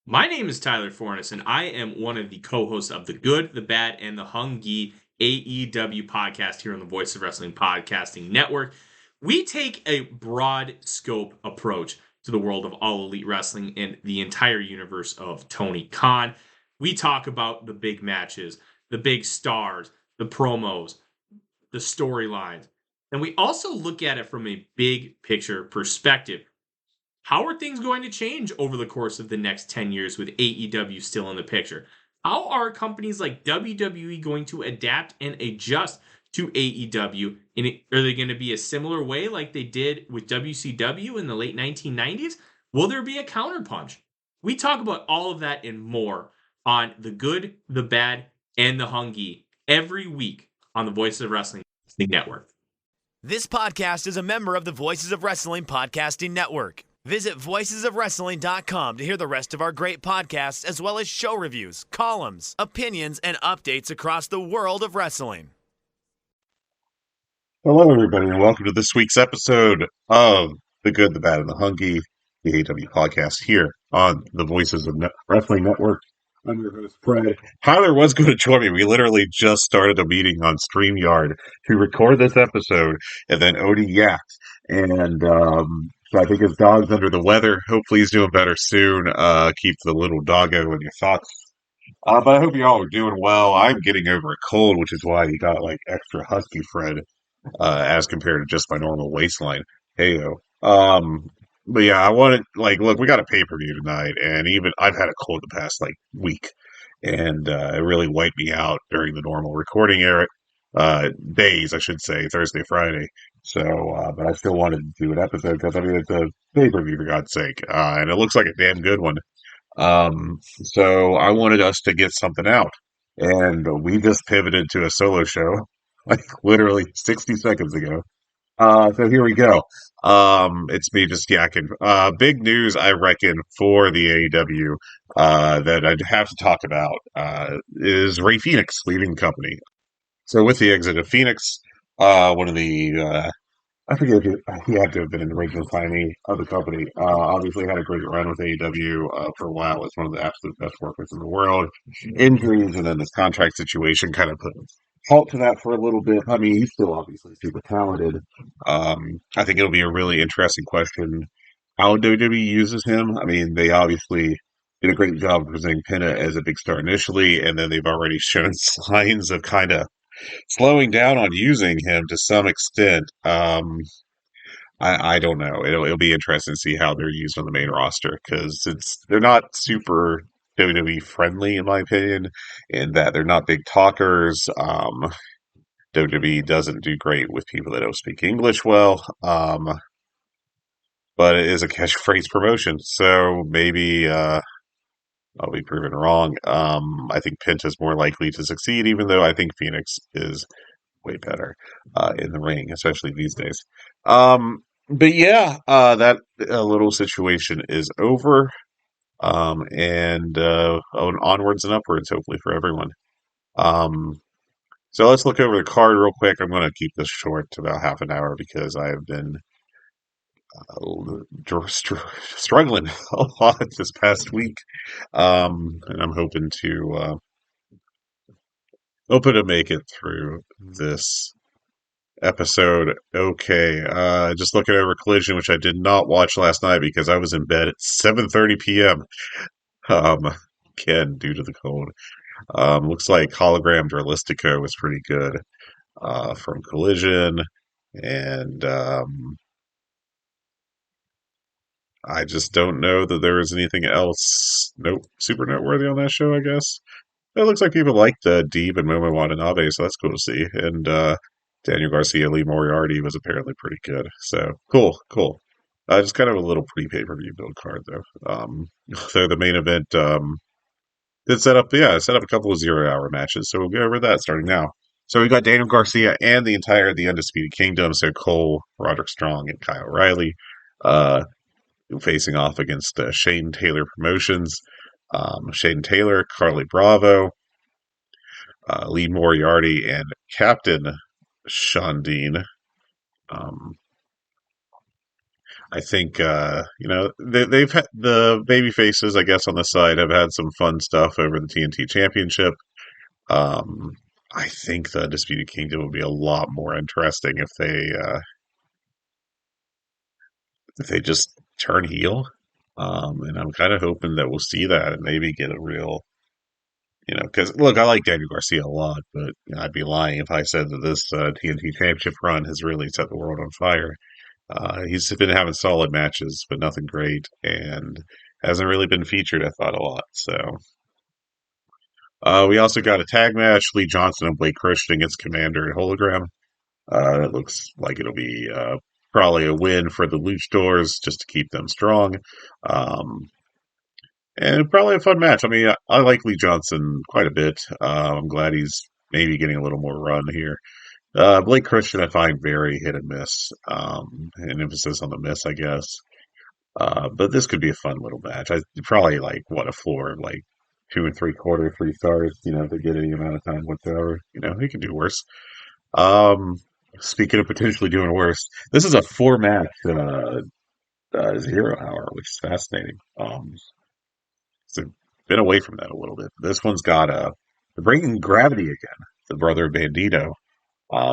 My name is Tyler Fornes, and I am one of the co-hosts of the Good, the Bad, and the Hungee AEW podcast here on the Voice of Wrestling Podcasting Network. We take a broad scope approach to the world of All Elite Wrestling and the entire universe of Tony Khan. We talk about the big matches, the big stars, the promos, the storylines, and we also look at it from a big picture perspective. How are things going to change over the course of the next 10 years with AEW still in the picture? How are companies like WWE going to adapt and adjust to AEW? Are they going to be a similar way like they did with WCW in the late 1990s? Will there be a counterpunch? We talk about all of that and more on The Good, the Bad, and the Hungee every week on the Voices of Wrestling Network. This podcast is a member of the Voices of Wrestling Podcasting Network. Visit voicesofwrestling.com to hear the rest of our great podcasts, as well as show reviews, columns, opinions, and updates across the world of wrestling. Hello, everybody, and welcome to this week's episode of The Good, the Bad, and the Hungee, the AEW podcast here on the Voices of Wrestling Network. I'm your host, Fred. Tyler was going to join me. We literally just started a meeting on StreamYard to record this episode, and then Odie yacked. And so I think his dog's under the weather. Hopefully he's doing better soon. Keep the little doggo in your thoughts. But I hope you all are doing well. I'm getting over a cold, which is why you got like extra husky Fred, as compared to just my normal waistline. Heyo. But yeah, I wanted, look, we got a pay-per-view tonight, and even I've had a cold the past week, and it really wiped me out during the normal recording era, days, I should say, Thursday, Friday. So, but I still wanted to do an episode because I mean it's a pay-per-view for God's sake, and it looks like a damn good one. So I wanted us to get something out, and we just pivoted to a solo show, like literally 60 seconds ago. So here we go. It's me just yakking. Big news, I reckon, for the AEW, that I'd have to talk about, is Ray Phoenix leaving the company. So with the exit of Phoenix, one of the, I forget if he had to have been an original signee of the company. Obviously had a great run with AEW, for a while. Was one of the absolute best workers in the world. Injuries and then this contract situation kind of put a halt to that for a little bit. I mean, he's still obviously super talented. I think it'll be a really interesting question how WWE uses him. I mean, they obviously did a great job of presenting Penta as a big star initially, and then they've already shown signs of kind of slowing down on using him to some extent. I don't know. It'll be interesting to see how they're used on the main roster because they're not super WWE friendly in my opinion, in that they're not big talkers. WWE doesn't do great with people that don't speak English well. But it is a catchphrase promotion, so maybe I'll be proven wrong. I think Penta's more likely to succeed, even though I think Phoenix is way better in the ring, especially these days. But yeah, that little situation is over, and onwards and upwards, hopefully for everyone. So let's look over the card real quick. I'm going to keep this short to about half an hour because I have been struggling a lot this past week, and I'm hoping to make it through this episode. Okay, just looking over Collision, which I did not watch last night because I was in bed at 7:30 p.m. Again, due to the cold. Looks like Hologram Dralistico was pretty good from Collision, and I just don't know that there is anything else super noteworthy on that show, I guess. It looks like people liked Deeb and Momo Watanabe, so that's cool to see. And Daniel Garcia, Lee Moriarty was apparently pretty good. So cool. Just kind of a little pre-pay-per-view build card, though. So the main event did set up a couple of 0-hour matches. So we'll go over that starting now. So we got Daniel Garcia and the Undisputed Kingdom. So Cole, Roderick Strong, and Kyle O'Reilly facing off against Shane Taylor Promotions. Shane Taylor, Carly Bravo, Lee Moriarty, and Captain Sean Dean. I think they've had the baby faces, I guess, on the side have had some fun stuff over the TNT Championship. Um, I think the Undisputed Kingdom would be a lot more interesting if they just turn heel. And I'm kind of hoping that we'll see that and maybe get a real, because look, I like Daniel Garcia a lot, but I'd be lying if I said that this TNT Championship run has really set the world on fire. He's been having solid matches, but nothing great, and hasn't really been featured, I thought, a lot. So we also got a tag match: Lee Johnson and Blake Christian against Commander and Hologram. It looks like it'll be probably a win for the Luchadors just to keep them strong. Um, and probably a fun match. I mean, I like Lee Johnson quite a bit. I'm glad he's maybe getting a little more run here. Blake Christian, I find very hit and miss. An emphasis on the miss, I guess. But this could be a fun little match. I probably like a floor of like 2 3/4, 3 stars. To get any amount of time whatsoever. He can do worse. Um, Speaking of potentially doing worse, this is a 4 match 0 hour, which is fascinating. So been away from that a little bit. This one's got they're bringing Gravity again, the brother of Bandito,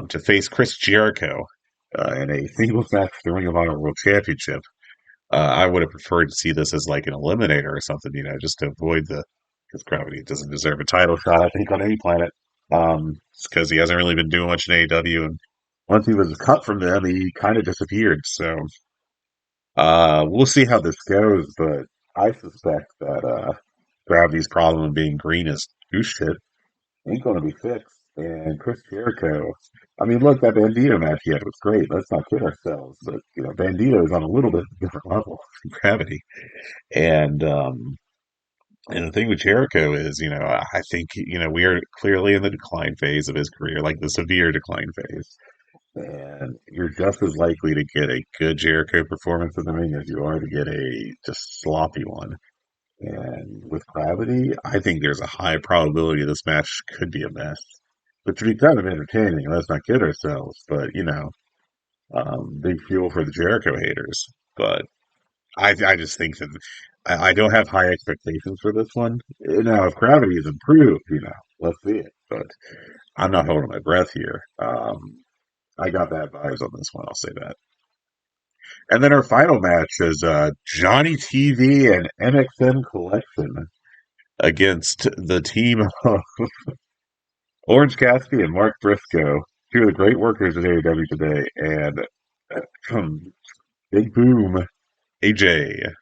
to face Chris Jericho in a singles match for the Ring of Honor World Championship. I would have preferred to see this as like an eliminator or something, just to avoid because Gravity doesn't deserve a title shot, I think, on any planet. Because he hasn't really been doing much in AEW, and once he was cut from them, he kind of disappeared. So we'll see how this goes, but I suspect that Gravity's problem of being green as goose shit ain't going to be fixed. And Chris Jericho, I mean, look, that Bandito match he had was great. Let's not kid ourselves. But, Bandito is on a little bit different level than Gravity. And, um, and the thing with Jericho is, I think, we are clearly in the decline phase of his career, like the severe decline phase. And you're just as likely to get a good Jericho performance in the ring as you are to get a just sloppy one. And with Gravity, I think there's a high probability this match could be a mess. Which would be kind of entertaining. Let's not kid ourselves. But, big fuel for the Jericho haters. But I just think that I don't have high expectations for this one. Now, if Gravity is improved, let's see it. But I'm not holding my breath here. I got bad vibes on this one, I'll say that. And then our final match is Johnny TV and NXM Collection against the team of Orange Cassidy and Mark Briscoe, 2 of the great workers at AEW today, and Big Boom, AJ.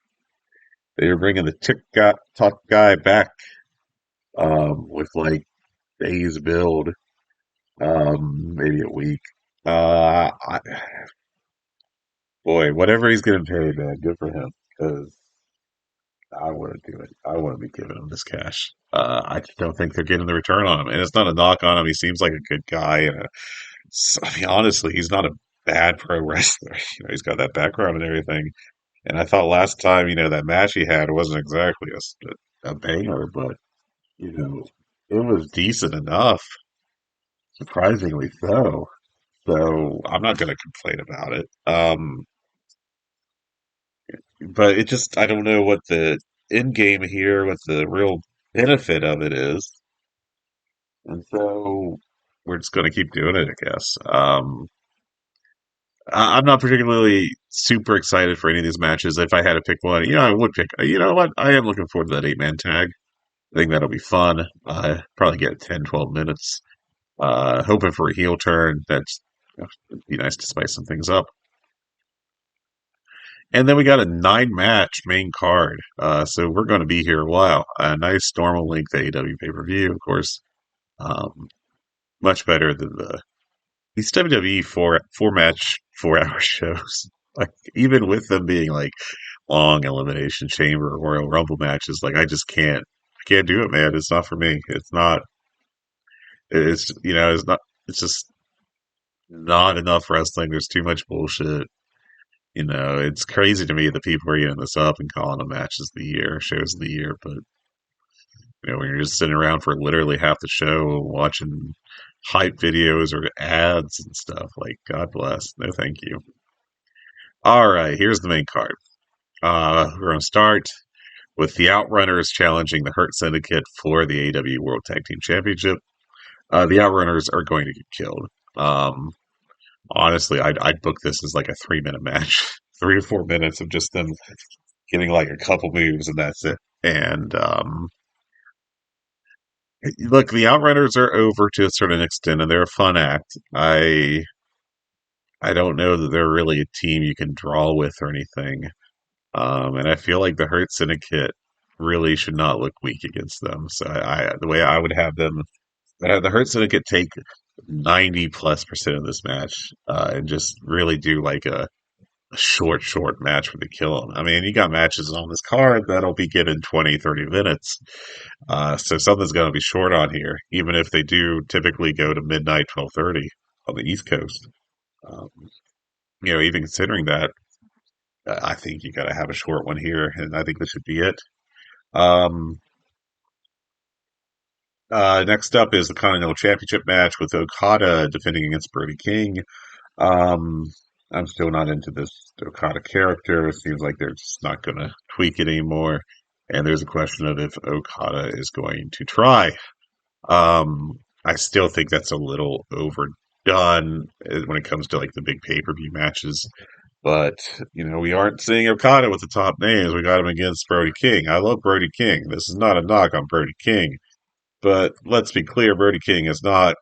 They are bringing the TikTok guy back with like days build, maybe a week. I, Boy, whatever he's getting paid, man, good for him. Because I wouldn't do it. I wouldn't be giving him this cash. I just don't think they're getting the return on him, and it's not a knock on him. He seems like a good guy, and I mean, honestly, he's not a bad pro wrestler. He's got that background and everything. And I thought last time, that match he had wasn't exactly a banger, but it was decent enough, surprisingly so. So I'm not going to complain about it. But it just, I don't know what the end game here, what the real benefit of it is. And so we're just going to keep doing it, I guess. I'm not particularly super excited for any of these matches. If I had to pick one, I would pick. You know what? I am looking forward to that 8-man tag. I think that'll be fun. Probably get 10, 12 minutes. Hoping for a heel turn. It'd be nice to spice some things up. And then we got a 9-match main card. So we're going to be here a while. A nice normal length AEW pay-per-view, of course. Much better than these WWE 4-match 4-hour shows. Like, even with them being like long Elimination Chamber or Royal Rumble matches, like, I just can't do it, man. It's not for me. It's not, it's just not enough wrestling. There's too much bullshit. It's crazy to me that people are getting this up and calling them matches of the year, shows of the year. But, when you're just sitting around for literally half the show watching hype videos or ads and stuff, like, God bless. No, thank you. All right, here's the main card. We're going to start with the Outrunners challenging the Hurt Syndicate for the AEW World Tag Team Championship. The Outrunners are going to get killed. Um, Honestly, I'd book this as like a 3 minute match, 3 or 4 minutes of just them getting like a couple moves, and that's it. And look, the Outrunners are over to a certain extent, and they're a fun act. I don't know that they're really a team you can draw with or anything. And I feel like the Hurt Syndicate really should not look weak against them. So the way I would have them, I'd have the Hurt Syndicate take 90+% of this match, and just really do like a short match where they kill them. I mean, you got matches on this card that'll be getting 20, 30 minutes. So something's going to be short on here, even if they do typically go to midnight, 12:30 on the East Coast. Um, even considering that, I think you got to have a short one here, and I think this should be it. Um, Next up is the Continental Championship match with Okada defending against Brody King. Um, I'm still not into this Okada character. It seems like they're just not going to tweak it anymore. And there's a question of if Okada is going to try. I still think that's a little overdone when it comes to like the big pay-per-view matches. But, we aren't seeing Okada with the top names. We got him against Brody King. I love Brody King. This is not a knock on Brody King. But let's be clear, Brody King is not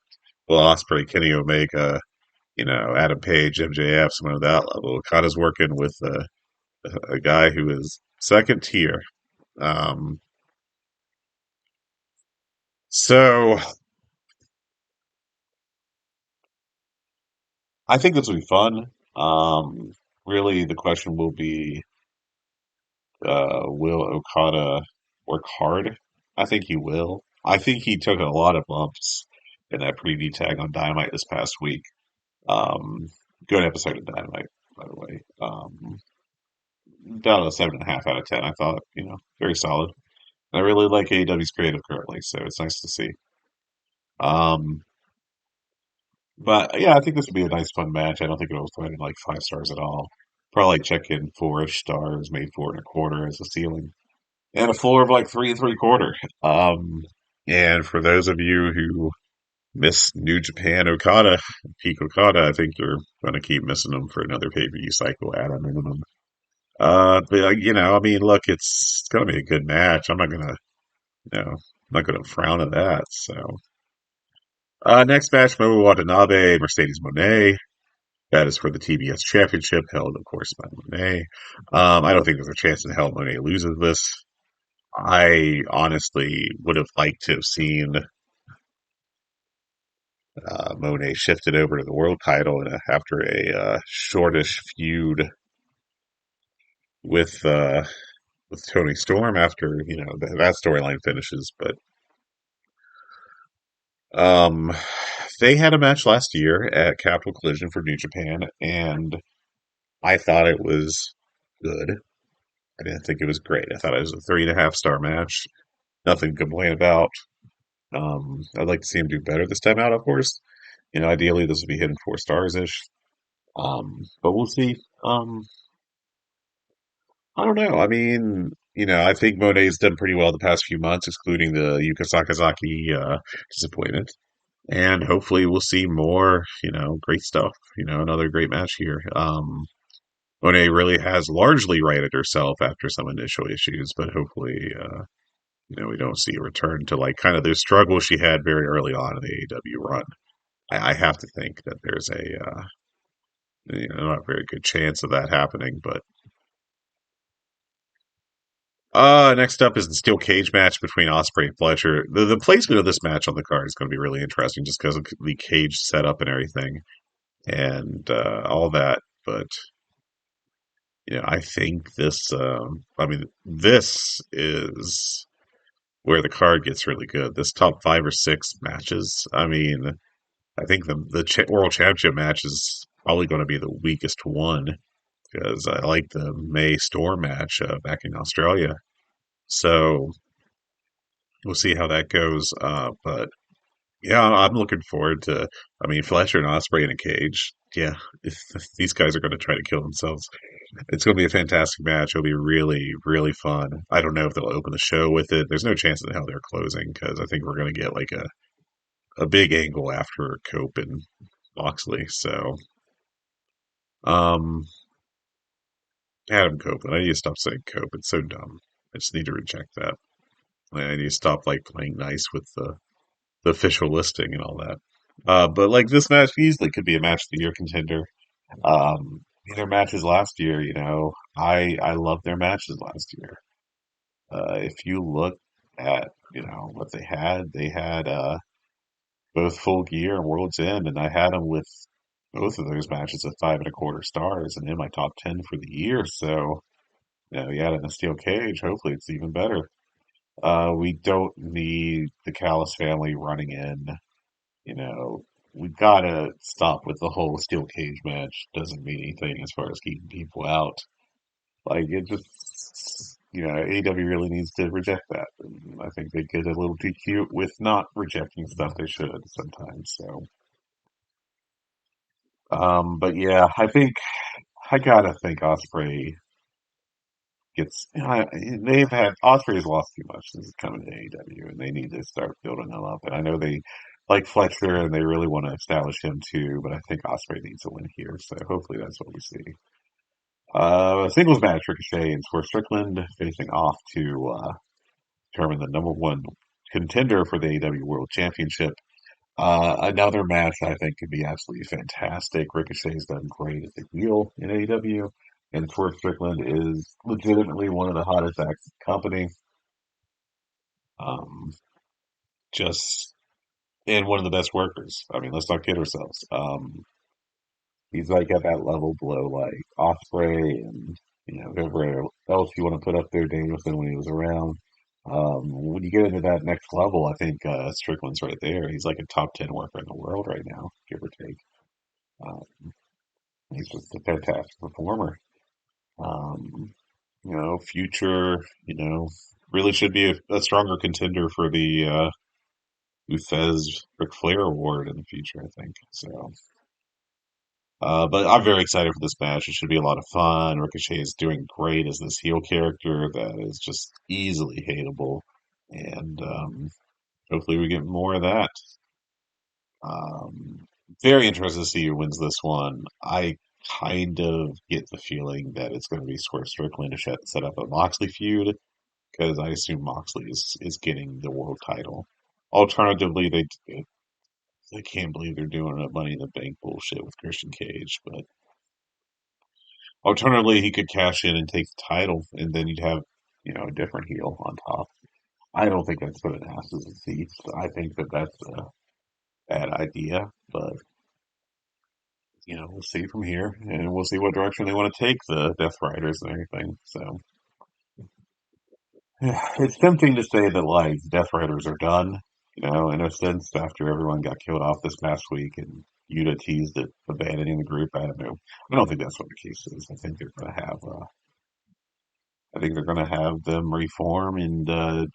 Will Ospreay, Kenny Omega, Adam Page, MJF, someone of that level. Okada's working with a guy who is second tier. Um, so I think this will be fun. Really, the question will be, will Okada work hard? I think he will. I think he took a lot of bumps in that preview tag on Dynamite this past week. Um, Good episode of Dynamite, by the way. Down to a 7.5 out of 10. I thought, very solid. I really like AEW's creative currently, so it's nice to see. Um, but yeah, I think this would be a nice, fun match. I don't think it'll threaten like 5 stars at all. Probably check in 4-ish stars, maybe 4.25 as a ceiling, and a floor of like 3 3/4. And for those of you who miss New Japan Okada, Peak Okada, I think you're going to keep missing them for another pay-per-view cycle at a minimum. But I mean, look, it's going to be a good match. I'm not gonna frown at that. So, next match, Momo Watanabe, Mercedes Moné. That is for the TBS Championship, held, of course, by Moné. I don't think there's a chance in hell Moné loses this. I honestly would have liked to have seen Monet shifted over to the world title after a shortish feud with uh, with Tony Storm after that storyline finishes. But um, they had a match last year at Capital Collision for New Japan, and I thought it was good. I didn't think it was great. I thought it was a 3.5 star match. Nothing to complain about. I'd like to see him do better this time out, of course. Ideally this would be hitting 4 stars ish. But we'll see. I don't know. I mean, I think Monet's done pretty well the past few months, excluding the Yuka Sakazaki disappointment. And hopefully we'll see more, great stuff. Another great match here. Monet really has largely righted herself after some initial issues, but hopefully, we don't see a return to like kind of the struggle she had very early on in the AEW run. I have to think that there's not a very good chance of that happening, but next up is the steel cage match between Ospreay and Fletcher. The placement of this match on the card is going to be really interesting just because of the cage setup and everything and all that. But I think this. I mean, this is where the card gets really good. This top 5 or 6 matches. I mean, I think the World Championship match is probably going to be the weakest one because I like the May Storm match back in Australia. So we'll see how that goes. But Yeah, I'm looking forward to. I mean, Fletcher and Osprey in a cage. Yeah, if these guys are going to try to kill themselves. It's going to be a fantastic match. It'll be really, really fun. I don't know if they'll open the show with it. There's no chance in hell they're closing because I think we're going to get like a big angle after Cope and Moxley. So, um, Adam Copeland. I need to stop saying Cope. It's so dumb. I just need to reject that. I need to stop like playing nice with the official listing and all that. But like this match easily could be a match of the year contender. Their matches last year, I loved their matches last year. If you look at what they had both Full Gear and World's End, and I had them with both of those matches at 5.25 stars, and in my top 10 for the year. So you add in a steel cage. Hopefully, it's even better. We don't need the Callis family running in. You know, we gotta stop with the whole steel cage match. Doesn't mean anything as far as keeping people out. Like it just, AEW really needs to reject that. And I think they get a little too cute with not rejecting stuff they should sometimes. So, but yeah, I gotta think Osprey gets. They've had Osprey's lost too much since coming to AEW, and they need to start building them up. And I know they like Fletcher, and they really want to establish him too. But I think Osprey needs a win here, so hopefully that's what we see. Singles match: Ricochet and Swerve Strickland facing off to determine the number one contender for the AEW World Championship. Another match I think could be absolutely fantastic. Ricochet's done great as a heel in AEW, and Swerve Strickland is legitimately one of the hottest acts in the company. Um, just and one of the best workers. I mean, let's not kid ourselves. He's like at that level below like Osprey and whoever else you want to put up there, Danielson when he was around. When you get into that next level, I think Strickland's right there. He's like a top 10 worker in the world right now, give or take. Uh, he's just a fantastic performer. Um, future, really should be a stronger contender for the Ufez Ric Flair Award in the future, I think. So. But I'm very excited for this match. It should be a lot of fun. Ricochet is doing great as this heel character that is just easily hateable. And hopefully we get more of that. Um, Very interested to see who wins this one. I kind of get the feeling that it's going to be Swerve Strickland to set up a Moxley feud because I assume Moxley is getting the world title. Alternatively, they can't believe they're doing a Money in the Bank bullshit with Christian Cage, but alternatively, he could cash in and take the title, and then you'd have, a different heel on top. I don't think that's putting asses in seats. I think that that's a bad idea, but we'll see from here, and we'll see what direction they want to take the Death Riders and everything. So it's tempting to say that like Death Riders are done, in a sense after everyone got killed off this past week, and Yuta teased it abandoning the group. I don't know. I don't think that's what the case is. I think they're going to have them reform and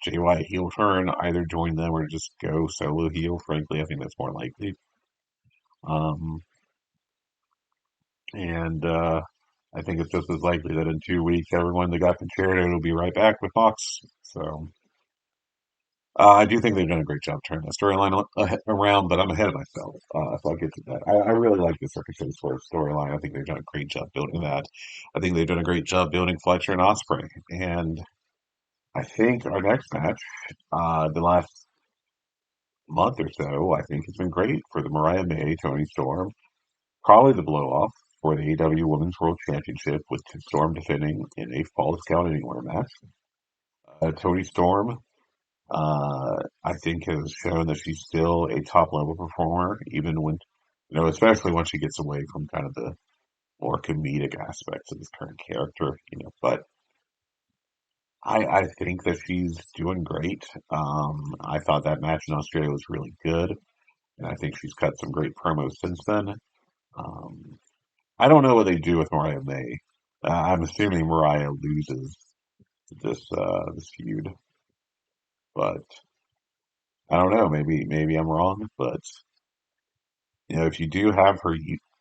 Jay White heel turn, either join them or just go solo heel. Frankly, I think that's more likely. Um, and I think it's just as likely that in 2 weeks, everyone that got concerto will be right back with Fox. So I do think they've done a great job turning the storyline around, but I'm ahead of myself. So I'll get to that. I really like the Circus Swerve storyline. I think they've done a great job building that. I think they've done a great job building Fletcher and Osprey. And I think our next match, the last month or so, I think has been great for the Mariah May, Tony Storm. Probably the blow off for the AEW Women's World Championship with Storm defending in a Falls Count Anywhere match. Tony Storm, I think, has shown that she's still a top level performer, even when, especially when she gets away from kind of the more comedic aspects of this current character, but I think that she's doing great. I thought that match in Australia was really good, and I think she's cut some great promos since then. Um, I don't know what they do with Mariah May. I'm assuming Mariah loses this feud, but I don't know. Maybe I'm wrong, but if you do have her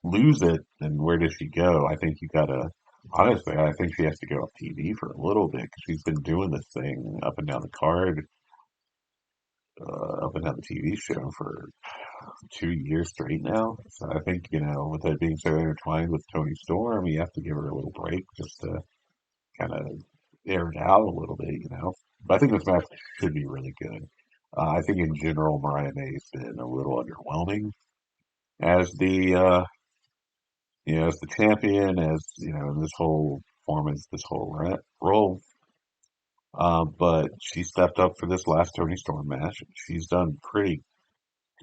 lose it, then where does she go? I think you gotta. Honestly, I think she has to go off TV for a little bit because she's been doing this thing up and down the card, up and down the TV show for 2 years straight now. So I think, with it being so intertwined with Tony Storm, you have to give her a little break just to kind of air it out a little bit. But I think this match should be really good. I think in general, Mariah May's been a little underwhelming as as the champion, as in this whole performance, this whole role. But she stepped up for this last Tony Storm match. She's done pretty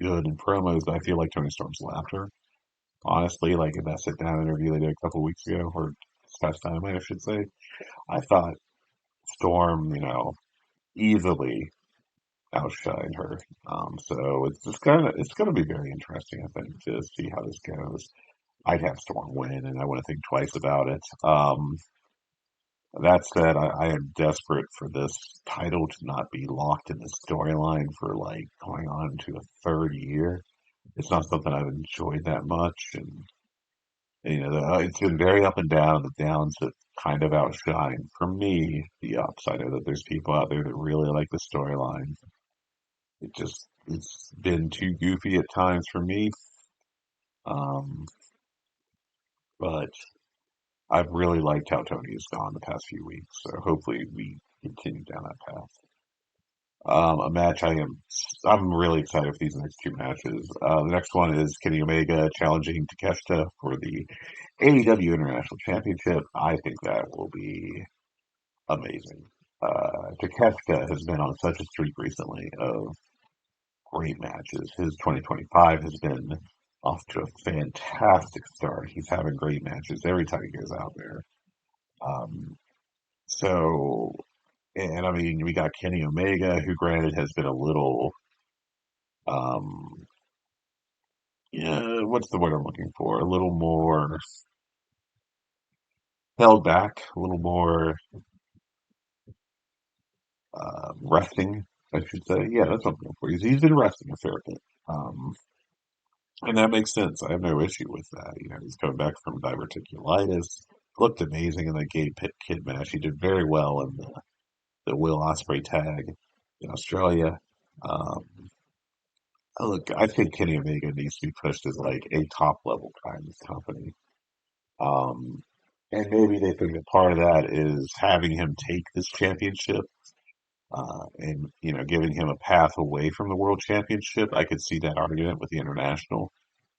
good in promos, but I feel like Tony Storm's lapped her. Honestly, like in that sit down interview they did a couple weeks ago, or this past time, I should say, I thought Storm, easily outshined her. So it's just it's gonna be very interesting, I think, to see how this goes. I'd have Storm win, and I wouldn't think twice about it. That said, I am desperate for this title to not be locked in the storyline for like going on to a third year. It's not something I've enjoyed that much, and it's been very up and down. The downs have kind of outshine for me the ups. I know that there's people out there that really like the storyline. It's been too goofy at times for me. Um, but I've really liked how Tony has gone the past few weeks. So hopefully we continue down that path. A match I'm really excited for these next two matches. The next one is Kenny Omega challenging Takeshita for the AEW International Championship. I think that will be amazing. Takeshita has been on such a streak recently of great matches. His 2025 has been off to a fantastic start. He's having great matches every time he goes out there. Um, so, and I mean, we got Kenny Omega, who granted has been a little, um, yeah, what's the word I'm looking for? A little more held back, a little more resting, I should say. Yeah, that's what I'm looking for. He's been resting a fair bit. And that makes sense. I have no issue with that. He's coming back from diverticulitis. Looked amazing in the gay pit kid match. He did very well in the Will Ospreay tag in Australia. Um, look, I think Kenny Omega needs to be pushed as like a top level guy in this company. Um, and maybe they think that part of that is having him take this championship and giving him a path away from the world championship. I could see that argument with the international.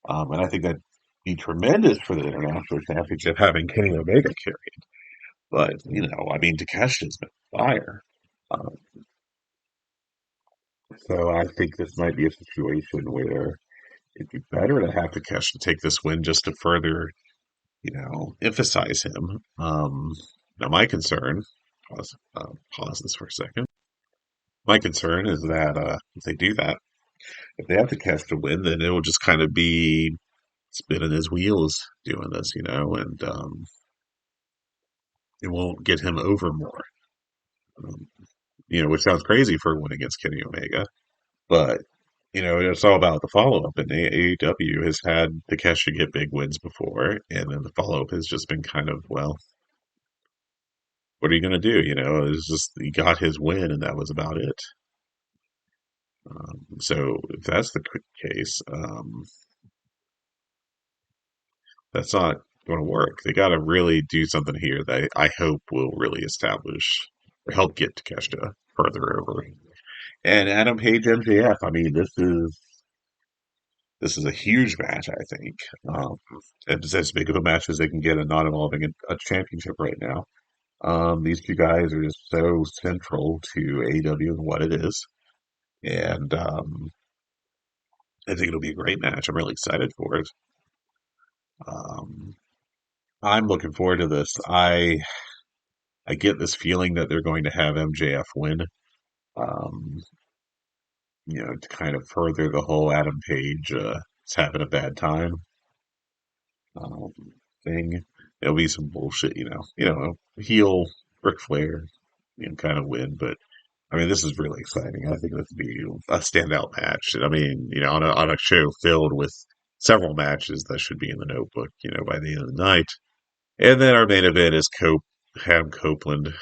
And I think that'd be tremendous for the international championship having Kenny Omega carry it. But, I mean, Takeshi's been fire. Um, so I think this might be a situation where it'd be better to have Takeshi take this win just to further, emphasize him. Now, my concern, pause this for a second. My concern is that if they do that, if they have Takeshi to win, then it will just kind of be spinning his wheels doing this, and it won't get him over more. Um, which sounds crazy for a win against Kenny Omega, but it's all about the follow up. And AEW has had Takeshi get big wins before, and then the follow up has just been kind of, well, what are you going to do? It's just he got his win, and that was about it. So if that's the case, that's not going to work. They got to really do something here that I hope will really establish or help get Takeshita further over. And Adam Page MJF. I mean, this is a huge match. I think it's as big of a match as they can get, and not involving a championship right now. These two guys are just so central to AEW and what it is, and I think it'll be a great match. I'm really excited for it. Um, I'm looking forward to this. I get this feeling that they're going to have MJF win. Um, to kind of further the whole Adam Page is having a bad time um, thing. There'll be some bullshit, heel Ric Flair, kind of win, but I mean, this is really exciting. I think this would be a standout match. I mean, on a show filled with several matches that should be in the notebook, by the end of the night. And then our main event is Ham Copeland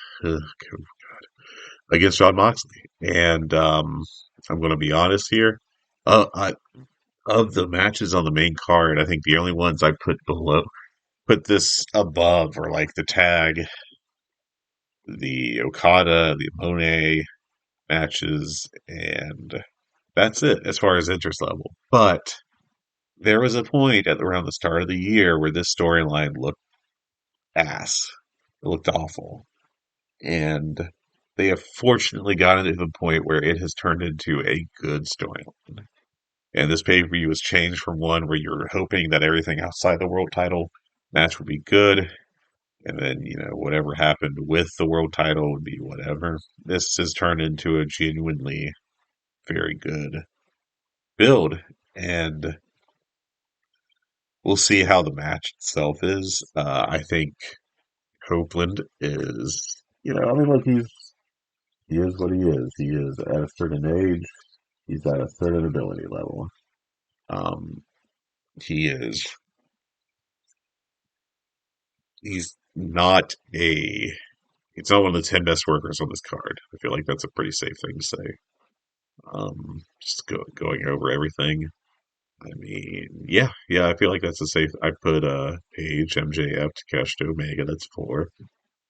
against John Moxley. And I'm going to be honest here. Of the matches on the main card, I think the only ones I put this above are like the tag, the Okada, the Monet matches, and that's it as far as interest level. But there was a point at around the start of the year where this storyline looked ass. It looked awful. And they have fortunately gotten to the point where it has turned into a good storyline. And this pay-per-view was changed from one where you're hoping that everything outside the world title match would be good. And then, whatever happened with the world title would be whatever. This has turned into a genuinely very good build. And we'll see how the match itself is. I think Copeland is, I mean, look, he is what he is. He is at a certain age. He's at a certain ability level. Um, he is. He's not a. He's not one of the 10 best workers on this card. I feel like that's a pretty safe thing to say. Just going over everything. I mean, yeah. I feel like that's a safe. I put Page, MJF, Takeshita, Omega. That's 4.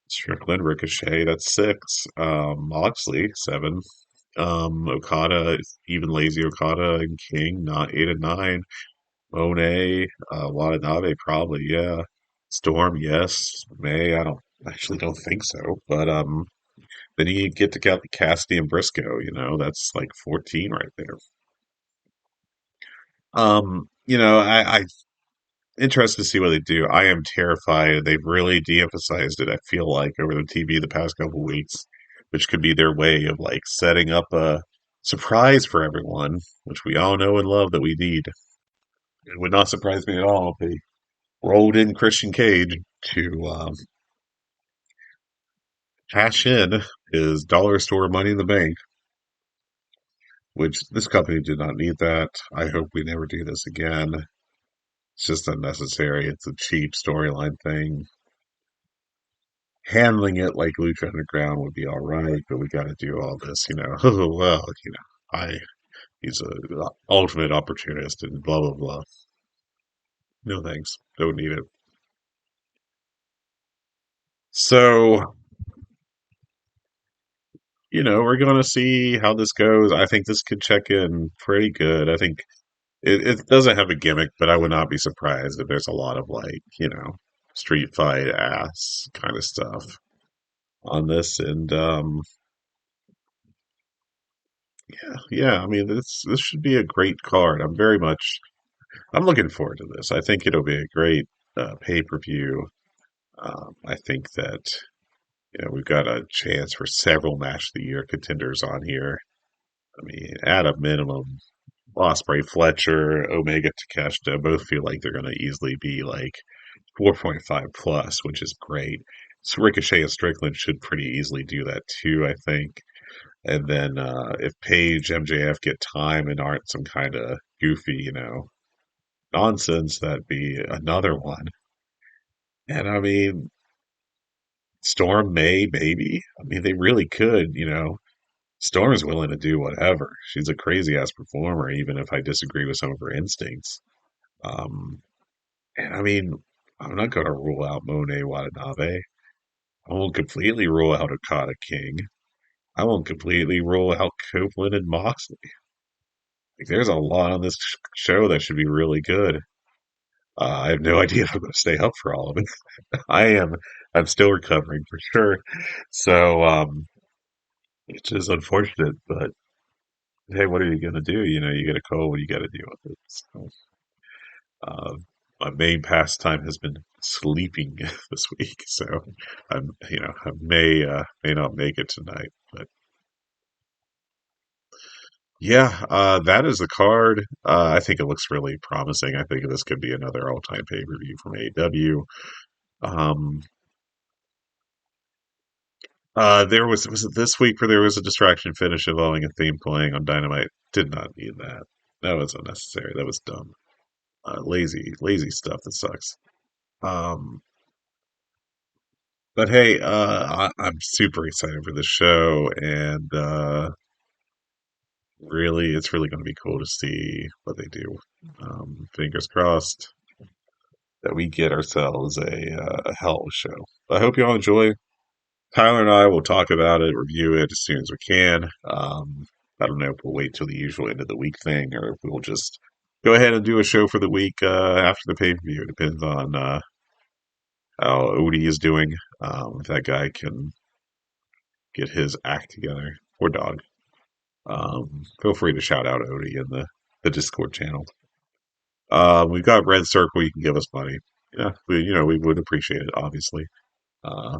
Strickland, Ricochet. That's 6. Moxley, 7. Okada, even lazy Okada and King, not 8 and 9. Monet, Watanabe, probably, yeah. Storm, yes. May, I don't actually don't think so. But then you get to Cassidy and Briscoe, that's like 14 right there. I interested to see what they do. I am terrified. They've really de-emphasized it, I feel like, over the TV the past couple weeks, which could be their way of like setting up a surprise for everyone, which we all know and love that we need. It would not surprise me at all if they rolled in Christian Cage to cash in his dollar store Money in the Bank, which this company did not need that. I hope we never do this again. It's just unnecessary. It's a cheap storyline thing. Handling it like Lucha Underground would be all right, but we got to do all this, Oh, well, I he's a ultimate opportunist and blah blah blah. No thanks, don't need it. So we're gonna see how this goes. I think this could check in pretty good. I think it doesn't have a gimmick, but I would not be surprised if there's a lot of like street fight ass kind of stuff on this. And yeah. I mean, this should be a great card. I'm looking forward to this. I think it'll be a great pay-per-view. I think that we've got a chance for several match of the year contenders on here. I mean, at a minimum, Ospreay, Fletcher, Omega, Takeshita both feel like they're going to easily be like 4.5 plus, which is great. So Ricochet and Strickland should pretty easily do that too, I think. And then if Page, MJF get time and aren't some kind of goofy, nonsense, that'd be another one. And I mean, Storm may, maybe. I mean, they really could, Storm's willing to do whatever. She's a crazy ass performer, even if I disagree with some of her instincts. Um, and I mean, I'm not going to rule out Monet Watanabe. I won't completely rule out Okada King. I won't completely rule out Copeland and Moxley. Like, there's a lot on this show that should be really good. I have no idea if I'm going to stay up for all of it. I am. I'm still recovering for sure. So, it's just unfortunate, but hey, what are you going to do? You get a cold, you got to deal with it. So, uh, my main pastime has been sleeping this week, so I may not make it tonight, but yeah, that is the card. I think it looks really promising. I think this could be another all-time pay-per-view from AEW. Um, Was it this week where there was a distraction finish involving a theme playing on Dynamite? Did not need that. That was unnecessary. That was dumb. Lazy stuff that sucks. Um, but hey, I'm super excited for this show, and it's really going to be cool to see what they do. Fingers crossed that we get ourselves a hell of a show. I hope you all enjoy. Tyler and I will talk about it, review it as soon as we can. I don't know if we'll wait till the usual end of the week thing, or if we'll just go ahead and do a show for the week after the pay per view. It depends on how Odie is doing. If that guy can get his act together. Poor dog. Feel free to shout out Odie in the Discord channel. We've got Red Circle. You can give us money. Yeah, we would appreciate it, obviously. Uh,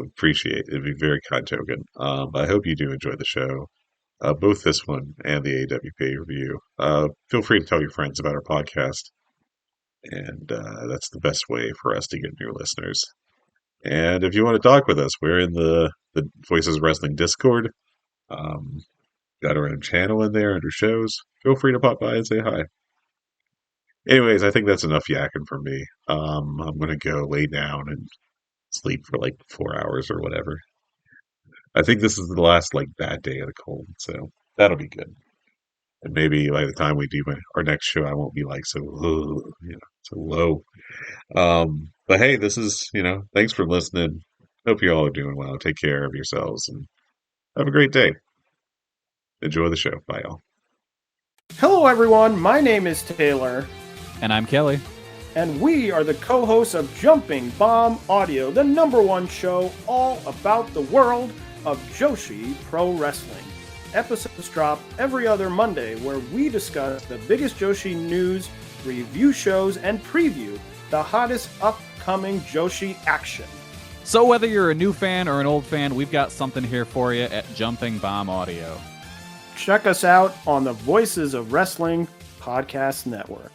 appreciate it. It'd be a very kind token. I hope you do enjoy the show, both this one and the AEW pay review. Feel free to tell your friends about our podcast, and that's the best way for us to get new listeners. And if you want to talk with us, we're in the Voices of Wrestling Discord. Got our own channel in there under shows. Feel free to pop by and say hi. Anyways, I think that's enough yakking for me. I'm going to go lay down and sleep for like 4 hours or whatever. I think this is the last like bad day of the cold, so that'll be good. And maybe by the time we do our next show, I won't be like so low. But hey, this is thanks for listening. Hope you all are doing well. Take care of yourselves and have a great day. Enjoy the show. Bye, y'all. Hello, everyone. My name is Taylor. And I'm Kelly. And we are the co-hosts of Jumping Bomb Audio, the #1 show all about the world of Joshi Pro Wrestling. Episodes drop every other Monday, where we discuss the biggest Joshi news, review shows, and preview the hottest upcoming Joshi action. So whether you're a new fan or an old fan, we've got something here for you at Jumping Bomb Audio. Check us out on the Voices of Wrestling Podcast Network.